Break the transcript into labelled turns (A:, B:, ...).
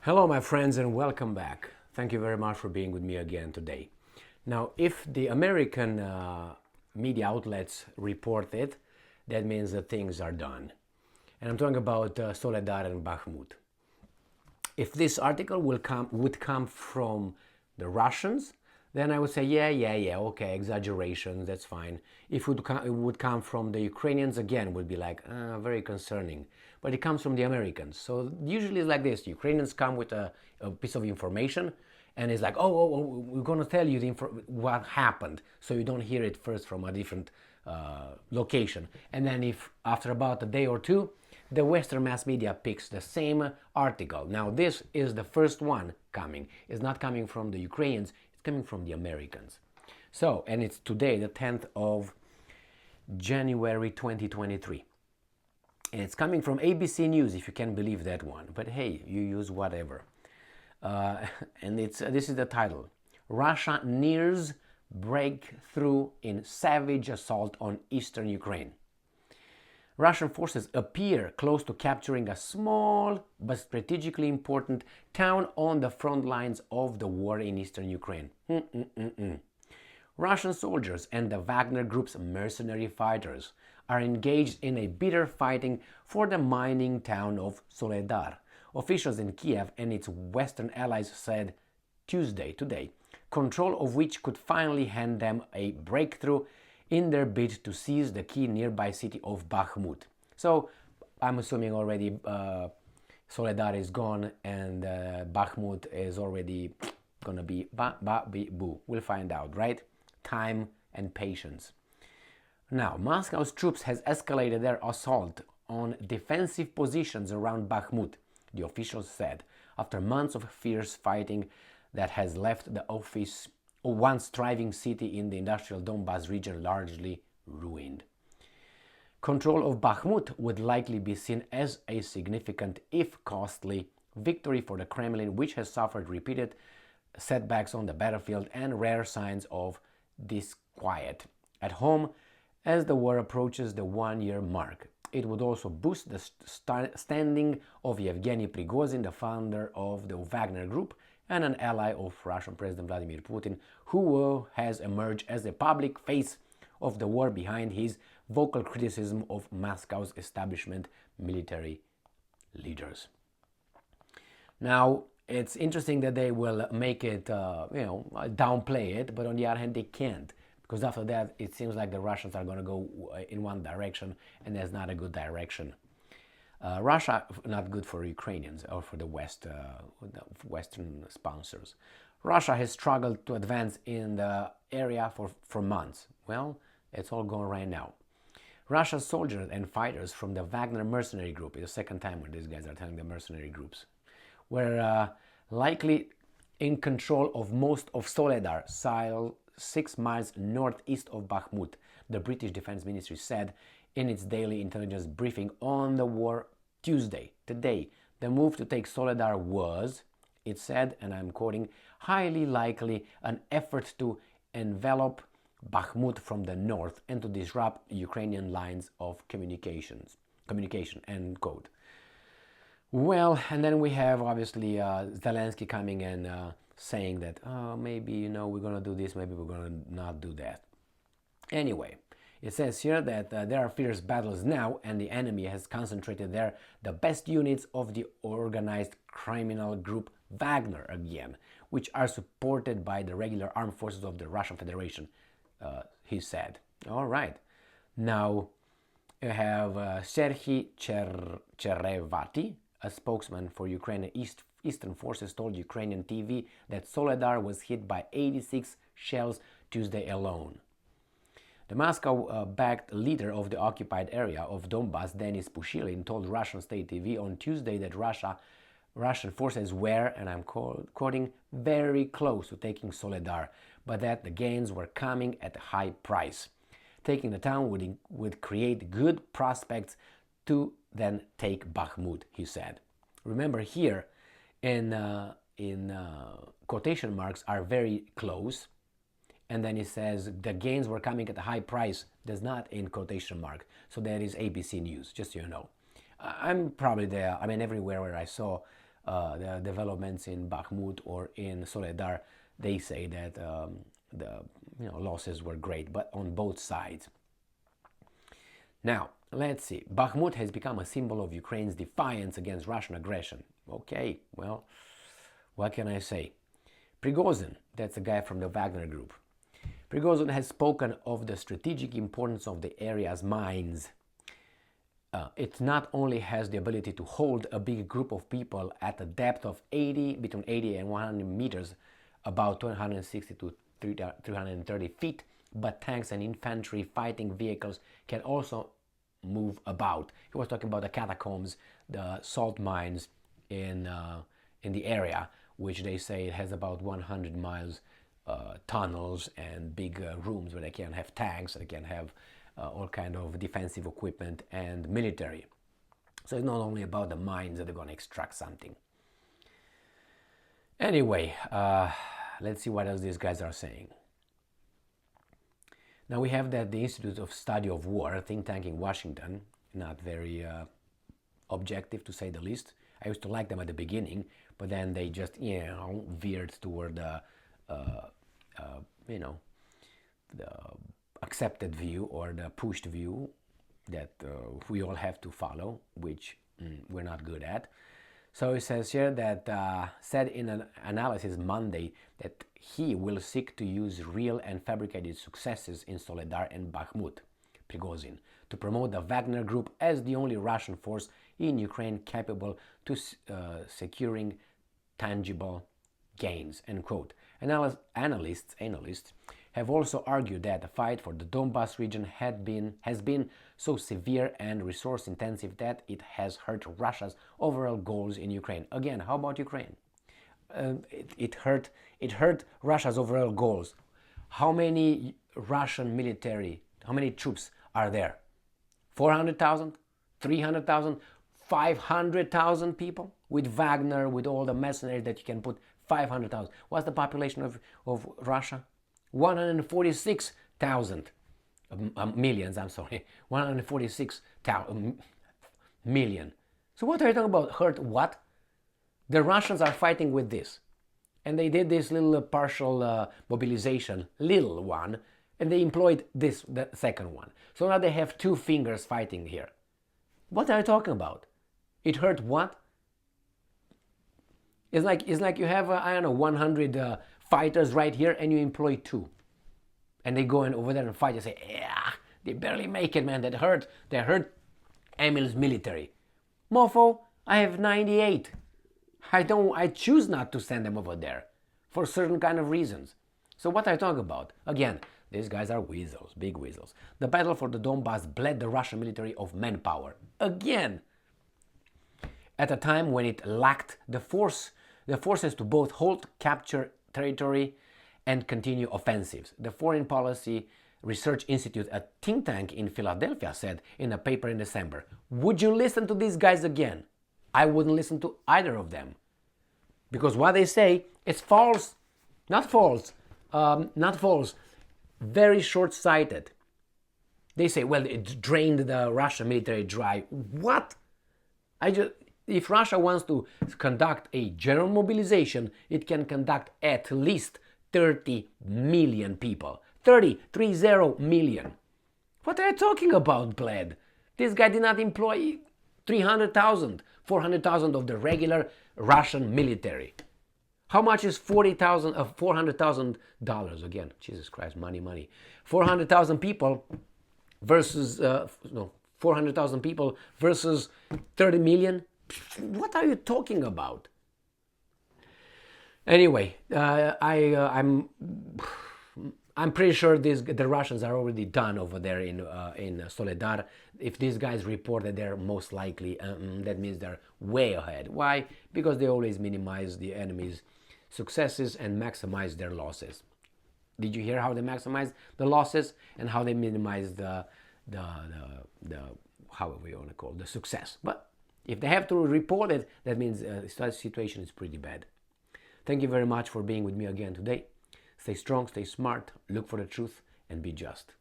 A: Hello, my friends, and welcome back. Thank you very much for being with me again today. Now, if the American media outlets report it, that means that things are done. And I'm talking about Soledar and Bakhmut. If this article would come from the Russians, then I would say, yeah, okay, exaggerations, that's fine. If it would come from the Ukrainians, again, would be like, very concerning. But it comes from the Americans. So usually it's like this. Ukrainians come with a piece of information, and it's like, oh, we're going to tell you what happened, so you don't hear it first from a different location. And then if after about a day or two, the Western mass media picks the same article. Now this is the first one coming. It's not coming from the Ukrainians, it's coming from the Americans. So, and it's today, the 10th of January 2023. And it's coming from ABC News, if you can believe that one. But hey, you use whatever. And this is the title. Russia nears breakthrough in savage assault on eastern Ukraine. Russian forces appear close to capturing a small but strategically important town on the front lines of the war in eastern Ukraine. Russian soldiers and the Wagner Group's mercenary fighters are engaged in a bitter fighting for the mining town of Soledar. Officials in Kiev and its Western allies said Tuesday, today, control of which could finally hand them a breakthrough in their bid to seize the key nearby city of Bakhmut. So I'm assuming already Soledar is gone and Bakhmut is already gonna be boo. We'll find out, right? Time and patience. Now, Moscow's troops has escalated their assault on defensive positions around Bakhmut, the officials said, after months of fierce fighting that has left the once thriving city in the industrial Donbas region largely ruined. Control of Bakhmut would likely be seen as a significant, if costly, victory for the Kremlin, which has suffered repeated setbacks on the battlefield and rare signs of disquiet at home as the war approaches the one-year mark. It would also boost the standing of Yevgeny Prigozhin, the founder of the Wagner Group and an ally of Russian President Vladimir Putin, who has emerged as the public face of the war behind his vocal criticism of Moscow's establishment military leaders. Now, it's interesting that they will make it, downplay it, but on the other hand, they can't. Because after that, it seems like the Russians are going to go in one direction, and that's not a good direction. Russia, not good for Ukrainians or for the West, Western sponsors. Russia has struggled to advance in the area for months. Well, it's all gone right now. Russia's soldiers and fighters from the Wagner mercenary group, it's the second time when these guys are telling the mercenary groups, were likely in control of most of Soledar, 6 miles northeast of Bakhmut, the British Defense Ministry said in its daily intelligence briefing on the war Tuesday. Today, the move to take Soledar was, it said, and I'm quoting, highly likely an effort to envelop Bakhmut from the north and to disrupt Ukrainian lines of communication, end quote. Well, and then we have obviously Zelensky coming and saying that, maybe, we're going to do this, maybe we're going to not do that. Anyway, it says here that there are fierce battles now and the enemy has concentrated there the best units of the organized criminal group Wagner again, which are supported by the regular armed forces of the Russian Federation, he said. All right. Now, you have Serhiy Cherevati, a spokesman for Ukrainian Eastern forces, told Ukrainian TV that Soledar was hit by 86 shells Tuesday alone. The Moscow-backed leader of the occupied area of Donbas, Denis Pushilin, told Russian state TV on Tuesday that Russian forces were, and I'm quoting, very close to taking Soledar, but that the gains were coming at a high price. Taking the town would create good prospects to then take Bakhmut, he said. Remember here, in quotation marks are very close, and then he says the gains were coming at a high price, does not in quotation mark. So that is ABC News, just so you know. I'm probably there, everywhere where I saw the developments in Bakhmut or in Soledar, they say that the losses were great, but on both sides. Now, let's see. Bakhmut has become a symbol of Ukraine's defiance against Russian aggression. Okay, well, what can I say? Prigozhin, that's a guy from the Wagner Group. Prigozhin has spoken of the strategic importance of the area's mines. It not only has the ability to hold a big group of people at a depth of between 80 and 100 meters, about 260 to 330 feet, but tanks and infantry fighting vehicles can also move about. He was talking about the catacombs, the salt mines in the area, which they say it has about 100 miles tunnels and big rooms where they can have tanks, they can have all kind of defensive equipment and military. So it's not only about the mines that they're going to extract something. Anyway, let's see what else these guys are saying. Now we have that the Institute of Study of War, a think tank in Washington, not very objective to say the least. I used to like them at the beginning, but then they just veered toward the the accepted view or the pushed view that we all have to follow, which we're not good at. So it says here that said in an analysis Monday that he will seek to use real and fabricated successes in Soledar and Bakhmut, Prigozhin, to promote the Wagner Group as the only Russian force in Ukraine capable to securing tangible gains, end quote. Analysts have also argued that the fight for the Donbas region has been so severe and resource intensive that it has hurt Russia's overall goals in Ukraine. Again, how about Ukraine? It hurt Russia's overall goals. How many Russian military, how many troops are there? 400,000? 300,000? 500,000 people? With Wagner, with all the mercenaries that you can put, 500,000. What's the population of Russia? 146,000 millions, I'm sorry, 146 million. So what are you talking about? Hurt what? The Russians are fighting with this. And they did this little partial mobilization, little one, and they employed the second one. So now they have two fingers fighting here. What are you talking about? It hurt what? It's like you have, 100 fighters right here and you employ two. And they go in over there and fight. You say, yeah, they barely make it, man. They hurt Emil's military. Mofo, I have 98. I choose not to send them over there for certain kind of reasons. So what are you talking about? Again, these guys are weasels, big weasels. The battle for the Donbas bled the Russian military of manpower. Again, at a time when it lacked the forces to both hold, capture territory and continue offensives. The Foreign Policy Research Institute, a think tank in Philadelphia, said in a paper in December, would you listen to these guys again? I wouldn't listen to either of them. Because what they say is false. Not false. Very short-sighted. They say, well, it drained the Russian military dry. What? If Russia wants to conduct a general mobilization, it can conduct at least 30 million people. 30 million. What are you talking about, Bled? This guy did not employ 300,000, 400,000 of the regular Russian military. How much is $400,000 again? Jesus Christ, money. 400,000 people versus 400,000 people versus 30 million. What are you talking about? Anyway, I'm pretty sure the Russians are already done over there in Soledar. If these guys report that they're most likely, that means they're way ahead. Why? Because they always minimize the enemy's successes and maximize their losses. Did you hear how they maximize the losses and how they minimize the how we want to call it, the success? But if they have to report it, that means the situation is pretty bad. Thank you very much for being with me again today. Stay strong, stay smart, look for the truth, and be just.